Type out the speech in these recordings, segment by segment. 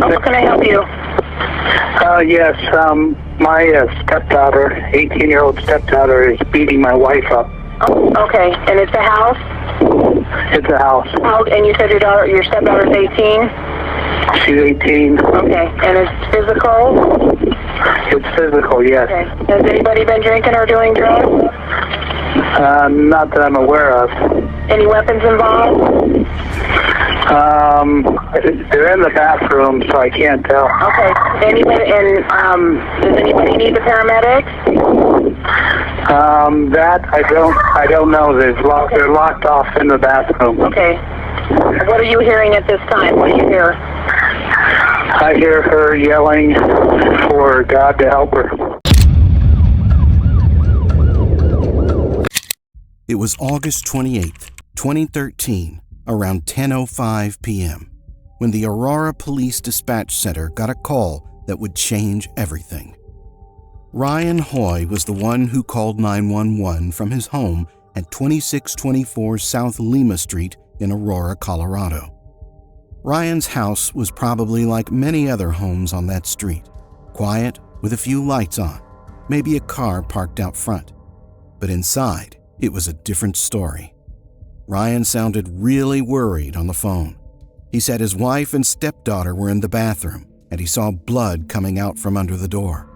How can I help you? Yes, my stepdaughter, 18-year-old stepdaughter, is beating my wife up. Oh, okay. And it's a house? It's a house. And you said your stepdaughter's 18? She's 18. Okay. And it's physical? It's physical, yes. Okay. Has anybody been drinking or doing drugs? Not that I'm aware of. Any weapons involved? They're in the bathroom, so I can't tell. Okay. Anybody, does anybody need the paramedics? That I don't know. They're locked off in the bathroom. Okay. What are you hearing at this time? What do you hear? I hear her yelling for God to help her. It was August 28th, 2013, around 10:05 p.m., when the Aurora Police Dispatch Center got a call that would change everything. Ryan Hoy was the one who called 911 from his home at 2624 South Lima Street in Aurora, Colorado. Ryan's house was probably like many other homes on that street, quiet with a few lights on, maybe a car parked out front. But inside, it was a different story. Ryan sounded really worried on the phone. He said his wife and stepdaughter were in the bathroom and he saw blood coming out from under the door.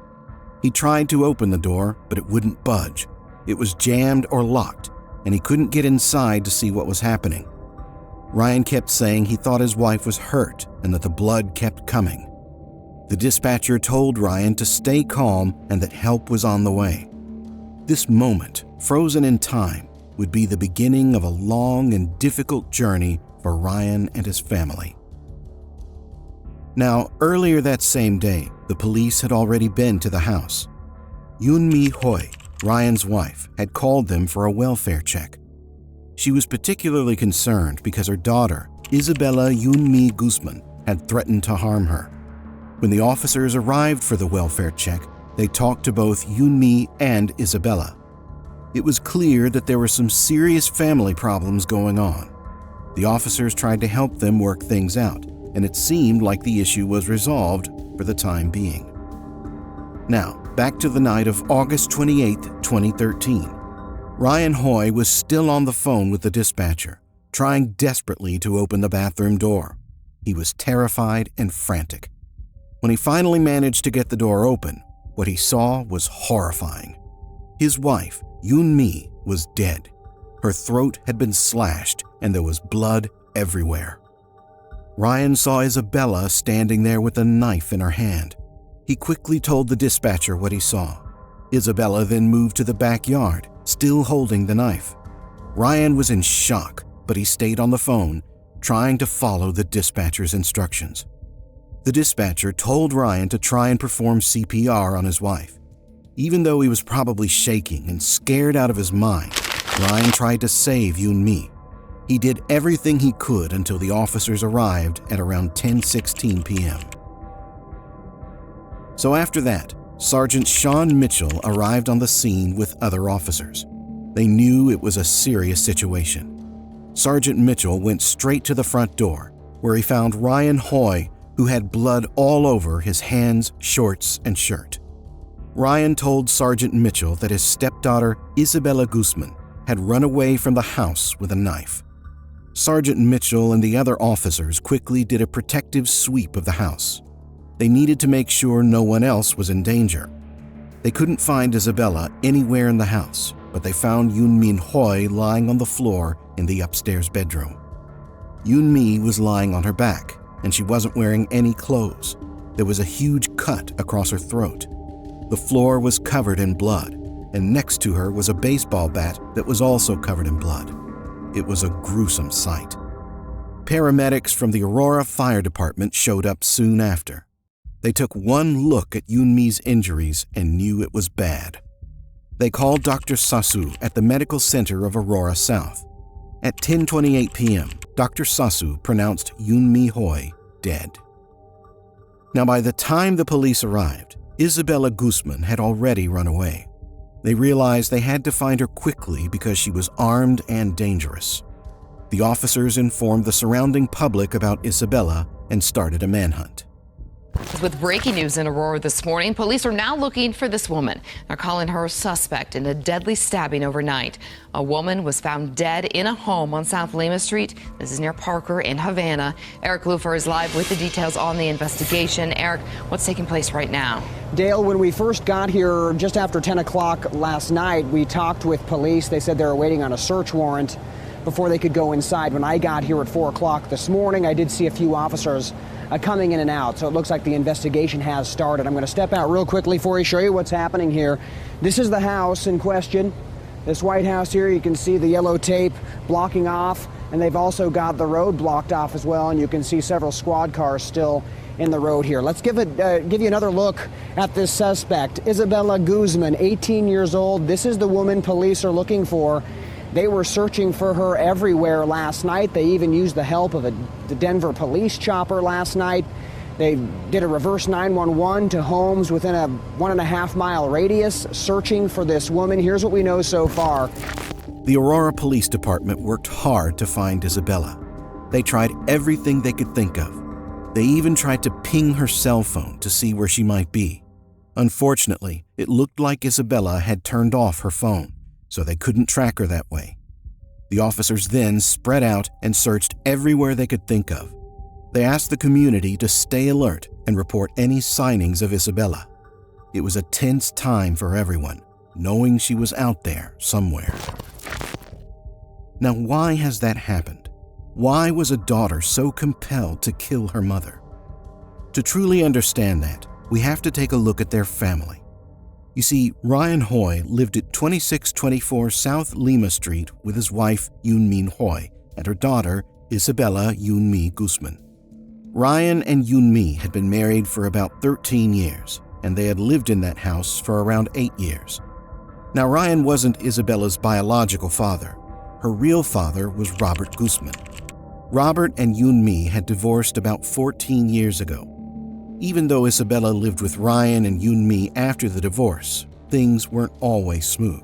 He tried to open the door, but it wouldn't budge. It was jammed or locked, and he couldn't get inside to see what was happening. Ryan kept saying he thought his wife was hurt and that the blood kept coming. The dispatcher told Ryan to stay calm and that help was on the way. This moment, frozen in time, would be the beginning of a long and difficult journey for Ryan and his family. Now, earlier that same day, the police had already been to the house. Yoonmi Hoy, Ryan's wife, had called them for a welfare check. She was particularly concerned because her daughter, Isabella Guzman, had threatened to harm her. When the officers arrived for the welfare check, they talked to both Yoonmi and Isabella. It was clear that there were some serious family problems going on. The officers tried to help them work things out, and it seemed like the issue was resolved for the time being. Now, back to the night of August 28, 2013. Ryan Hoy was still on the phone with the dispatcher, trying desperately to open the bathroom door. He was terrified and frantic. When he finally managed to get the door open, what he saw was horrifying. His wife, Yoonmi, was dead. Her throat had been slashed and there was blood everywhere. Ryan saw Isabella standing there with a knife in her hand. He quickly told the dispatcher what he saw. Isabella then moved to the backyard, still holding the knife. Ryan was in shock, but he stayed on the phone, trying to follow the dispatcher's instructions. The dispatcher told Ryan to try and perform CPR on his wife. Even though he was probably shaking and scared out of his mind, Ryan tried to save Yoonmi. He did everything he could until the officers arrived at around 10:16 p.m. So after that, Sergeant Sean Mitchell arrived on the scene with other officers. They knew it was a serious situation. Sergeant Mitchell went straight to the front door, where he found Ryan Hoy, who had blood all over his hands, shorts, and shirt. Ryan told Sergeant Mitchell that his stepdaughter, Isabella Guzman, had run away from the house with a knife. Sergeant Mitchell and the other officers quickly did a protective sweep of the house. They needed to make sure no one else was in danger. They couldn't find Isabella anywhere in the house, but they found Yoonmi Hoy lying on the floor in the upstairs bedroom. Yoonmi was lying on her back, and she wasn't wearing any clothes. There was a huge cut across her throat. The floor was covered in blood, and next to her was a baseball bat that was also covered in blood. It was a gruesome sight. Paramedics from the Aurora Fire Department showed up soon after. They took one look at Yoonmi's injuries and knew it was bad. They called Dr. Sasu at the Medical Center of Aurora South. At 10:28 p.m., Dr. Sasu pronounced Yoonmi Hoy dead. Now, by the time the police arrived, Isabella Guzman had already run away. They realized they had to find her quickly because she was armed and dangerous. The officers informed the surrounding public about Isabella and started a manhunt. With breaking news in Aurora this morning, police are now looking for this woman. They're calling her a suspect in a deadly stabbing overnight. A woman was found dead in a home on South Lima Street. This is near Parker in Havana. Eric Lufer is live with the details on the investigation. Eric, what's taking place right now? Dale, when we first got here just after 10 o'clock last night, we talked with police. They said they were waiting on a search warrant before they could go inside. When I got here at 4 o'clock this morning, I did see a few officers coming in and out, so it looks like the investigation has started. I'm going to step out real quickly for you, show you what's happening here. This is the house in question. This White House here, you can see the yellow tape blocking off, and they've also got the road blocked off as well, and you can see several squad cars still in the road here. Let's give you another look at this suspect, Isabella Guzman, 18 years old. This is the woman police are looking for. They were searching for her everywhere last night. They even used the help of the Denver police chopper last night. They did a reverse 911 to homes within a 1.5 mile radius, searching for this woman. Here's what we know so far. The Aurora Police Department worked hard to find Isabella. They tried everything they could think of. They even tried to ping her cell phone to see where she might be. Unfortunately, it looked like Isabella had turned off her phone, so they couldn't track her that way. The officers then spread out and searched everywhere they could think of. They asked the community to stay alert and report any sightings of Isabella. It was a tense time for everyone, knowing she was out there somewhere. Now, why has that happened? Why was a daughter so compelled to kill her mother? To truly understand that, we have to take a look at their family. You see, Ryan Hoy lived at 2624 South Lima Street with his wife, Yunmin Hoy, and her daughter, Isabella Yunmi Guzman. Ryan and Yunmi had been married for about 13 years, and they had lived in that house for around 8 years. Now, Ryan wasn't Isabella's biological father. Her real father was Robert Guzman. Robert and Yunmi had divorced about 14 years ago. Even though Isabella lived with Ryan and Yunmi after the divorce, things weren't always smooth.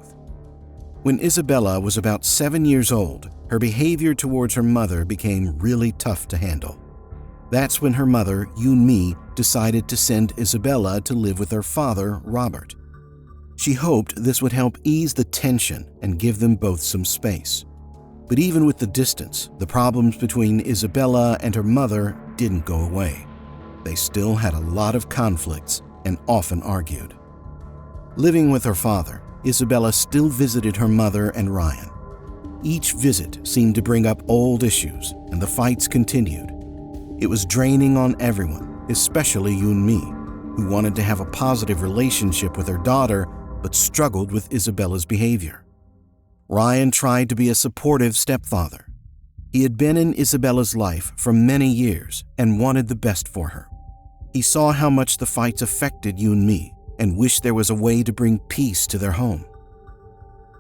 When Isabella was about 7 years old, her behavior towards her mother became really tough to handle. That's when her mother, Yunmi, decided to send Isabella to live with her father, Robert. She hoped this would help ease the tension and give them both some space. But even with the distance, the problems between Isabella and her mother didn't go away. They still had a lot of conflicts and often argued. Living with her father, Isabella still visited her mother and Ryan. Each visit seemed to bring up old issues, and the fights continued. It was draining on everyone, especially Yunmi, who wanted to have a positive relationship with her daughter but struggled with Isabella's behavior. Ryan tried to be a supportive stepfather. He had been in Isabella's life for many years and wanted the best for her. He saw how much the fights affected Yunmi and wished there was a way to bring peace to their home.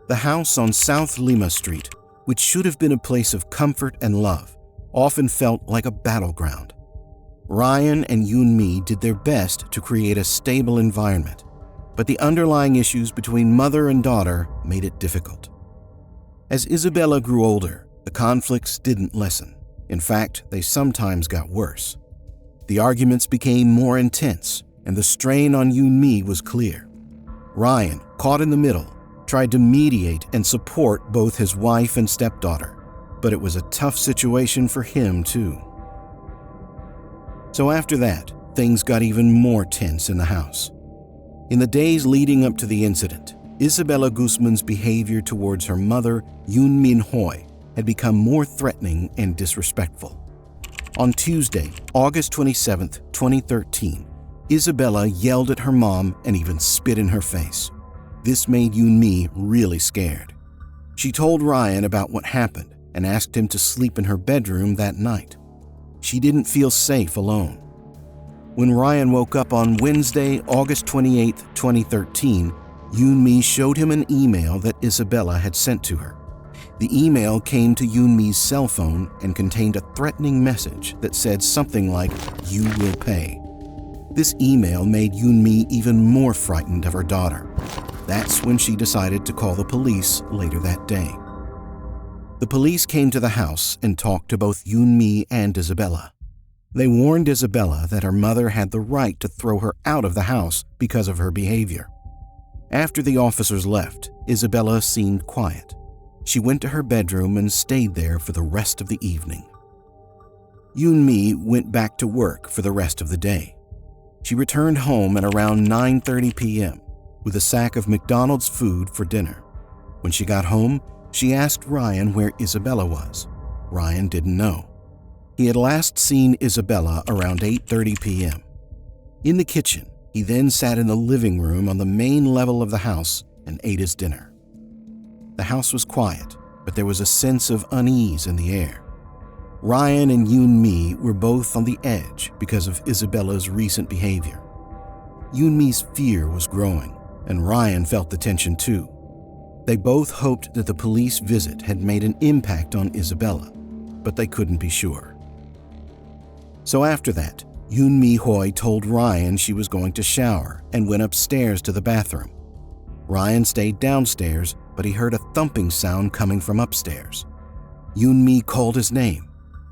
The house on South Lima Street, which should have been a place of comfort and love, often felt like a battleground. Ryan and Yunmi did their best to create a stable environment, but the underlying issues between mother and daughter made it difficult. As Isabella grew older, the conflicts didn't lessen. In fact, they sometimes got worse. The arguments became more intense, and the strain on Yunmi was clear. Ryan, caught in the middle, tried to mediate and support both his wife and stepdaughter, but it was a tough situation for him too. So after that, things got even more tense in the house. In the days leading up to the incident, Isabella Guzman's behavior towards her mother, Yunmin Hoy, had become more threatening and disrespectful. On Tuesday, August 27, 2013, Isabella yelled at her mom and even spit in her face. This made Yunmi really scared. She told Ryan about what happened and asked him to sleep in her bedroom that night. She didn't feel safe alone. When Ryan woke up on Wednesday, August 28, 2013, Yunmi showed him an email that Isabella had sent to her. The email came to Yunmi's cell phone and contained a threatening message that said something like, "You will pay." This email made Yunmi even more frightened of her daughter. That's when she decided to call the police later that day. The police came to the house and talked to both Yunmi and Isabella. They warned Isabella that her mother had the right to throw her out of the house because of her behavior. After the officers left, Isabella seemed quiet. She went to her bedroom and stayed there for the rest of the evening. Yoon-mi went back to work for the rest of the day. She returned home at around 9:30 p.m. with a sack of McDonald's food for dinner. When she got home, she asked Ryan where Isabella was. Ryan didn't know. He had last seen Isabella around 8:30 p.m. In the kitchen, he then sat in the living room on the main level of the house and ate his dinner. The house was quiet, but there was a sense of unease in the air. Ryan and Yoon-mi were both on the edge because of Isabella's recent behavior. Yoon-mi's fear was growing, and Ryan felt the tension too. They both hoped that the police visit had made an impact on Isabella, but they couldn't be sure. So after that, Yoon-mi Hoi told Ryan she was going to shower and went upstairs to the bathroom. Ryan stayed downstairs, but he heard a thumping sound coming from upstairs. Yoon-mi called his name.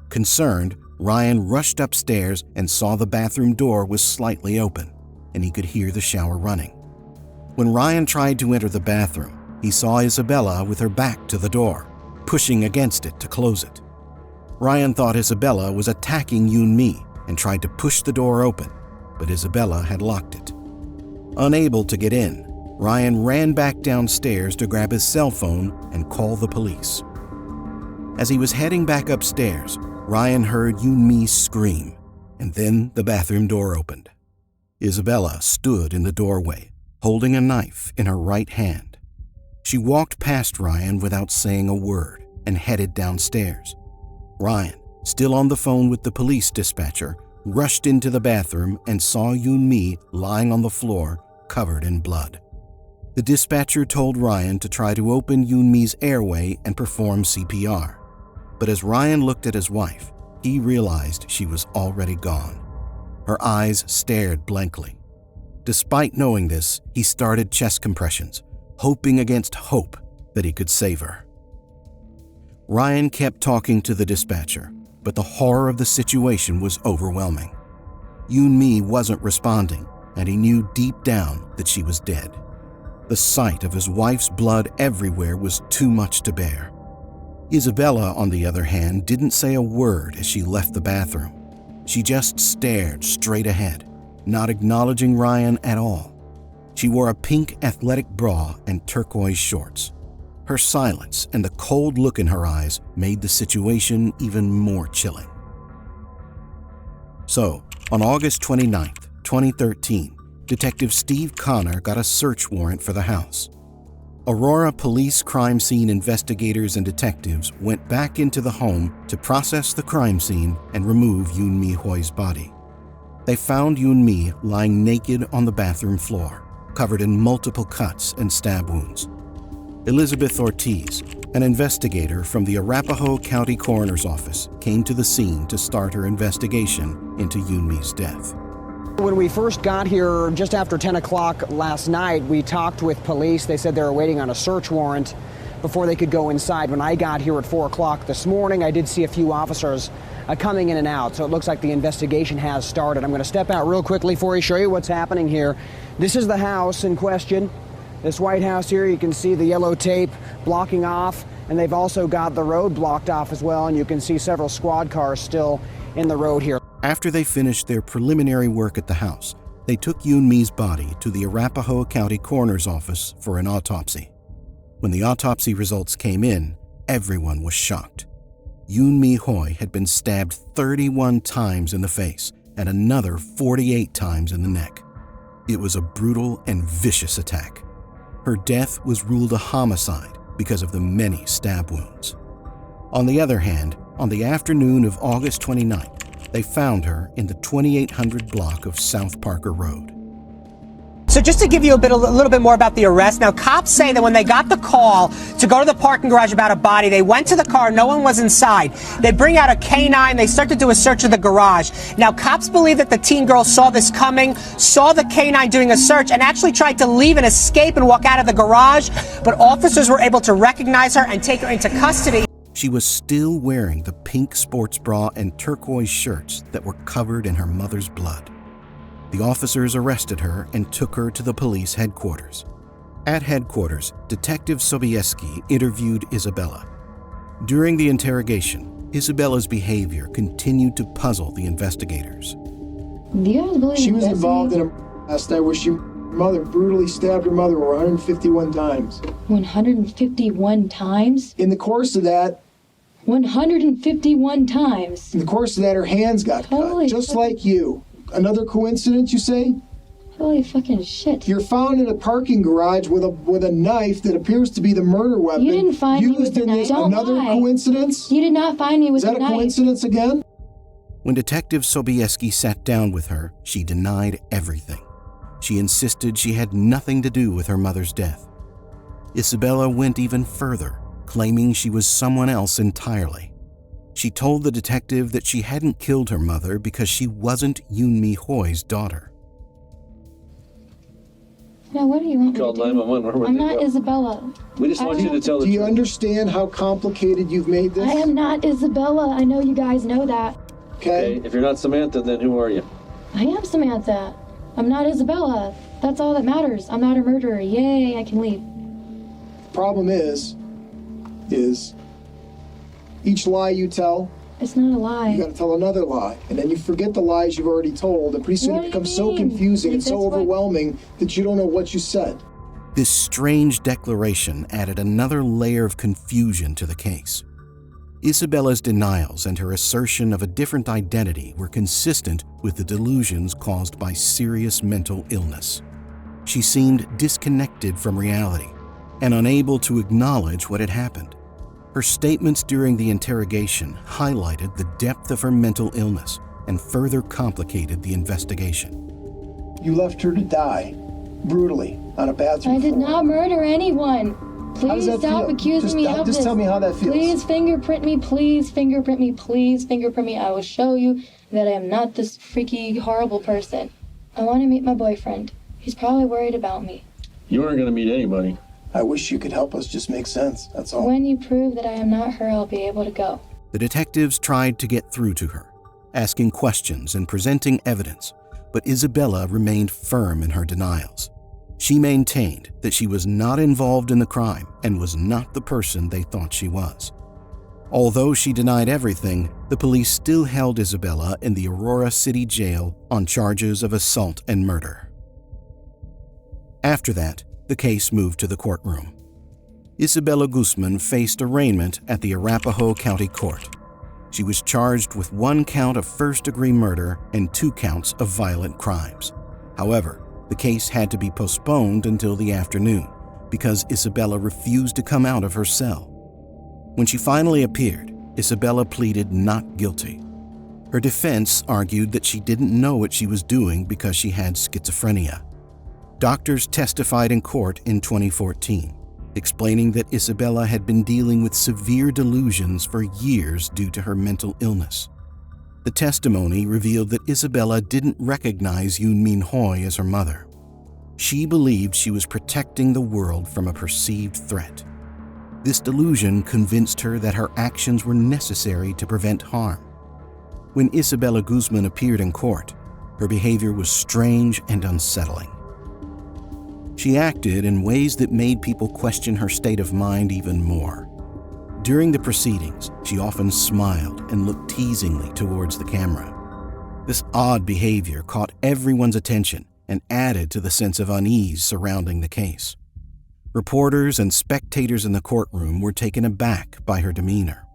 Concerned, Ryan rushed upstairs and saw the bathroom door was slightly open, and he could hear the shower running. When Ryan tried to enter the bathroom, he saw Isabella with her back to the door, pushing against it to close it. Ryan thought Isabella was attacking Yoon-mi and tried to push the door open, but Isabella had locked it. Unable to get in, Ryan ran back downstairs to grab his cell phone and call the police. As he was heading back upstairs, Ryan heard Yoon-mi scream, and then the bathroom door opened. Isabella stood in the doorway, holding a knife in her right hand. She walked past Ryan without saying a word and headed downstairs. Ryan, still on the phone with the police dispatcher, rushed into the bathroom and saw Yoon-mi lying on the floor, covered in blood. The dispatcher told Ryan to try to open Yoon-mi's airway and perform CPR. But as Ryan looked at his wife, he realized she was already gone. Her eyes stared blankly. Despite knowing this, he started chest compressions, hoping against hope that he could save her. Ryan kept talking to the dispatcher, but the horror of the situation was overwhelming. Yoon-mi wasn't responding, and he knew deep down that she was dead. The sight of his wife's blood everywhere was too much to bear. Isabella, on the other hand, didn't say a word as she left the bathroom. She just stared straight ahead, not acknowledging Ryan at all. She wore a pink athletic bra and turquoise shorts. Her silence and the cold look in her eyes made the situation even more chilling. So, on August 29th, 2013, Detective Steve Connor got a search warrant for the house. Aurora Police crime scene investigators and detectives went back into the home to process the crime scene and remove Yoon-mi Hoi's body. They found Yoon-mi lying naked on the bathroom floor, covered in multiple cuts and stab wounds. Elizabeth Ortiz, an investigator from the Arapahoe County Coroner's Office, came to the scene to start her investigation into Yoon-mi's death. When we first got here just after 10 o'clock last night, we talked with police. They said they were waiting on a search warrant before they could go inside. When I got here at 4 o'clock this morning, I did see a few officers coming in and out, so it looks like the investigation has started. I'm going to step out real quickly for you, show you what's happening here. This is the house in question. This White House here, you can see the yellow tape blocking off, and they've also got the road blocked off as well, and you can see several squad cars still in the road here. After they finished their preliminary work at the house, they took Yoon-mi's body to the Arapahoe County Coroner's Office for an autopsy. When the autopsy results came in, everyone was shocked. Yoon-mi Hoi had been stabbed 31 times in the face and another 48 times in the neck. It was a brutal and vicious attack. Her death was ruled a homicide because of the many stab wounds. On the other hand, on the afternoon of August 29th, they found her in the 2800 block of South Parker Road. So just to give you a little bit more about the arrest, now cops say that when they got the call to go to the parking garage about a body, they went to the car, no one was inside. They bring out a K9, they start to do a search of the garage. Now cops believe that the teen girl saw this coming, saw the K9 doing a search, and actually tried to leave and escape and walk out of the garage, but officers were able to recognize her and take her into custody. she was still wearing the pink sports bra and turquoise shirts that were covered in her mother's blood. The officers arrested her and took her to the police headquarters. At headquarters, Detective Sobieski interviewed Isabella. During the interrogation, Isabella's behavior continued to puzzle the investigators. Do you guys believe she was involved in a last night where her mother brutally stabbed her mother 151 times. 151 times? In the course of that, 151 times. In the course of that, her hands got cut, just like you. Another coincidence, you say? Holy fucking shit. You're found in a parking garage with a knife that appears to be the murder weapon. You didn't find me with the knife. Don't another lie. Coincidence? You did not find me with the knife. Is that a coincidence again? When Detective Sobieski sat down with her, she denied everything. She insisted she had nothing to do with her mother's death. Isabella went even further, claiming she was someone else entirely. She told the detective that she hadn't killed her mother because she wasn't Yoon-mi Hoi's daughter. Now, what do you want me Call to do? 911. I'm not Isabella. We just want you to tell the truth. Do you understand how complicated you've made this? I am not Isabella. I know you guys know that. Okay. If you're not Samantha, then who are you? I am Samantha. I'm not Isabella. That's all that matters. I'm not a murderer. Yay, I can leave. Problem is each lie you tell, it's not a lie. You gotta tell another lie. And then you forget the lies you've already told, and pretty soon it becomes so confusing and so overwhelming that you don't know what you said. This strange declaration added another layer of confusion to the case. Isabella's denials and her assertion of a different identity were consistent with the delusions caused by serious mental illness. She seemed disconnected from reality and unable to acknowledge what had happened. Her statements during the interrogation highlighted the depth of her mental illness and further complicated the investigation. You left her to die, brutally, on a bathroom I did floor. not murder anyone. Please stop accusing me of this. Just tell me how that feels. Please fingerprint me. Please fingerprint me. Please fingerprint me. I will show you that I am not this freaky, horrible person. I want to meet my boyfriend. He's probably worried about me. You aren't going to meet anybody. I wish you could help us just make sense, that's all. When you prove that I am not her, I'll be able to go. The detectives tried to get through to her, asking questions and presenting evidence, but Isabella remained firm in her denials. She maintained that she was not involved in the crime and was not the person they thought she was. Although she denied everything, the police still held Isabella in the Aurora City Jail on charges of assault and murder. After that, the case moved to the courtroom. Isabella Guzman faced arraignment at the Arapahoe County Court. She was charged with 1 count of first-degree murder and 2 counts of violent crimes. However, the case had to be postponed until the afternoon because Isabella refused to come out of her cell. When she finally appeared, Isabella pleaded not guilty. Her defense argued that she didn't know what she was doing because she had schizophrenia. Doctors testified in court in 2014, explaining that Isabella had been dealing with severe delusions for years due to her mental illness. The testimony revealed that Isabella didn't recognize Yoon-mi Hoi as her mother. She believed she was protecting the world from a perceived threat. This delusion convinced her that her actions were necessary to prevent harm. When Isabella Guzman appeared in court, her behavior was strange and unsettling. She acted in ways that made people question her state of mind even more. During the proceedings, she often smiled and looked teasingly towards the camera. This odd behavior caught everyone's attention and added to the sense of unease surrounding the case. Reporters and spectators in the courtroom were taken aback by her demeanor.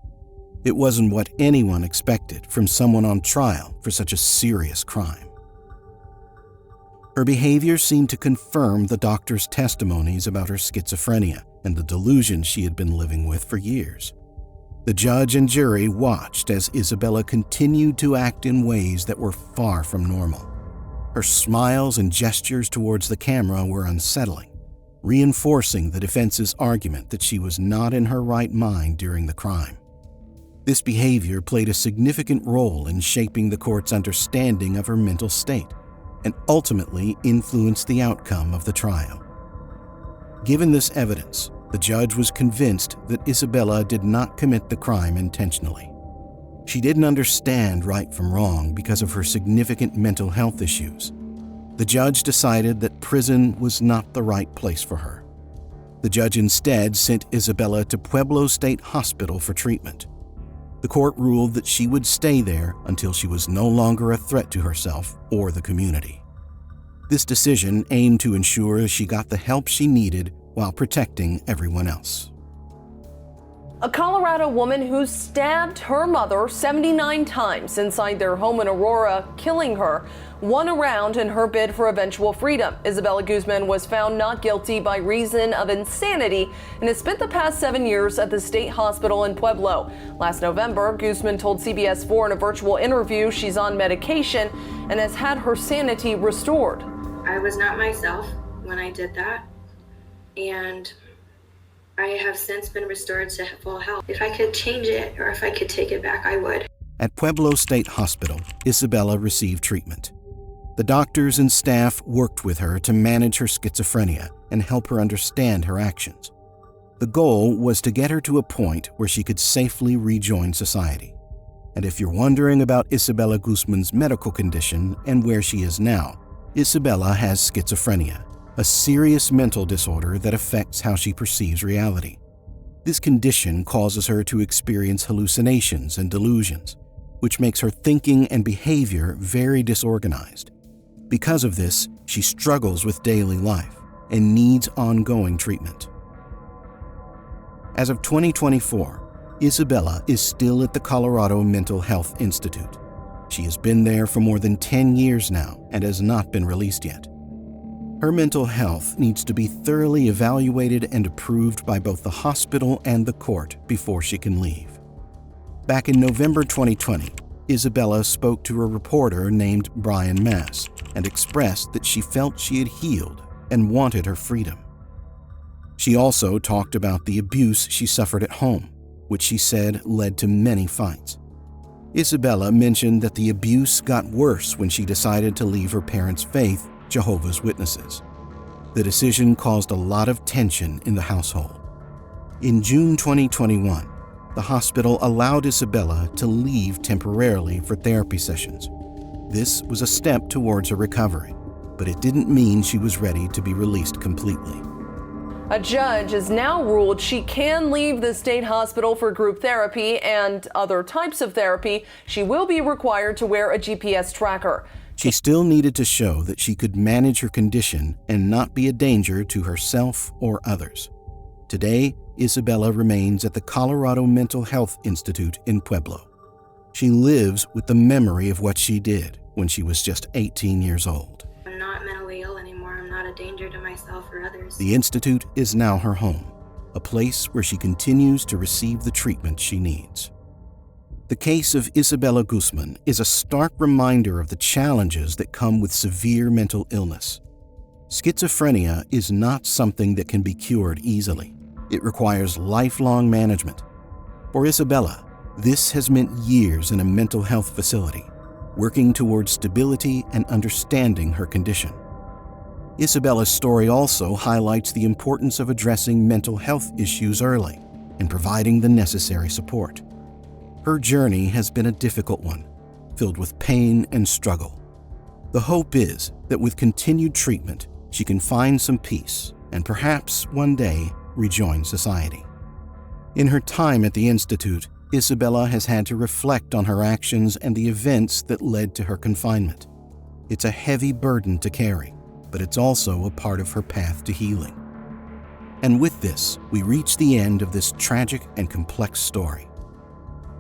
It wasn't what anyone expected from someone on trial for such a serious crime. Her behavior seemed to confirm the doctor's testimonies about her schizophrenia and the delusions she had been living with for years. The judge and jury watched as Isabella continued to act in ways that were far from normal. Her smiles and gestures towards the camera were unsettling, reinforcing the defense's argument that she was not in her right mind during the crime. This behavior played a significant role in shaping the court's understanding of her mental state and ultimately influenced the outcome of the trial. Given this evidence, The judge was convinced that Isabella did not commit the crime intentionally. She didn't understand right from wrong because of her significant mental health issues. The judge decided that prison was not the right place for her. The judge instead sent Isabella to Pueblo State Hospital for treatment. The court ruled that she would stay there until she was no longer a threat to herself or the community. This decision aimed to ensure she got the help she needed while protecting everyone else. A Colorado woman who stabbed her mother 79 times inside their home in Aurora, killing her, won a round in her bid for eventual freedom. Isabella Guzman was found not guilty by reason of insanity and has spent the past 7 years at the state hospital in Pueblo. Last November, Guzman told CBS 4 in a virtual interview she's on medication and has had her sanity restored. I was not myself when I did that, and I have since been restored to full health. If I could change it or if I could take it back, I would. At Pueblo State Hospital, Isabella received treatment. The doctors and staff worked with her to manage her schizophrenia and help her understand her actions. The goal was to get her to a point where she could safely rejoin society. And if you're wondering about Isabella Guzman's medical condition and where she is now, Isabella has schizophrenia, a serious mental disorder that affects how she perceives reality. This condition causes her to experience hallucinations and delusions, which makes her thinking and behavior very disorganized. Because of this, she struggles with daily life and needs ongoing treatment. As of 2024, Isabella is still at the Colorado Mental Health Institute. She has been there for more than 10 years now and has not been released yet. Her mental health needs to be thoroughly evaluated and approved by both the hospital and the court before she can leave. Back in November 2020, Isabella spoke to a reporter named Brian Mass and expressed that she felt she had healed and wanted her freedom. She also talked about the abuse she suffered at home, which she said led to many fights. Isabella mentioned that the abuse got worse when she decided to leave her parents' faith, Jehovah's Witnesses. The decision caused a lot of tension in the household. In June 2021, the hospital allowed Isabella to leave temporarily for therapy sessions. This was a step towards her recovery, but it didn't mean she was ready to be released completely. A judge has now ruled she can leave the state hospital for group therapy and other types of therapy. She will be required to wear a GPS tracker. She still needed to show that she could manage her condition and not be a danger to herself or others. Today, Isabella remains at the Colorado Mental Health Institute in Pueblo. She lives with the memory of what she did when she was just 18 years old. I'm not mentally ill anymore. I'm not a danger to myself or others. The institute is now her home, a place where she continues to receive the treatment she needs. The case of Isabella Guzman is a stark reminder of the challenges that come with severe mental illness. Schizophrenia is not something that can be cured easily. It requires lifelong management. For Isabella, this has meant years in a mental health facility, working towards stability and understanding her condition. Isabella's story also highlights the importance of addressing mental health issues early and providing the necessary support. Her journey has been a difficult one, filled with pain and struggle. The hope is that with continued treatment, she can find some peace and perhaps one day rejoin society. In her time at the Institute, Isabella has had to reflect on her actions and the events that led to her confinement. It's a heavy burden to carry, but it's also a part of her path to healing. And with this, we reach the end of this tragic and complex story.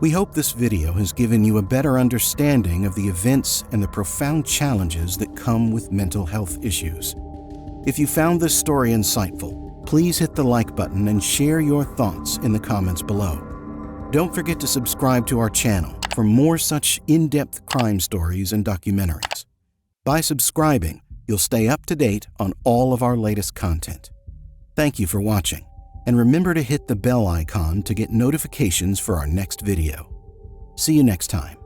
We hope this video has given you a better understanding of the events and the profound challenges that come with mental health issues. If you found this story insightful, please hit the like button and share your thoughts in the comments below. Don't forget to subscribe to our channel for more such in-depth crime stories and documentaries. By subscribing, you'll stay up to date on all of our latest content. Thank you for watching. And remember to hit the bell icon to get notifications for our next video. See you next time.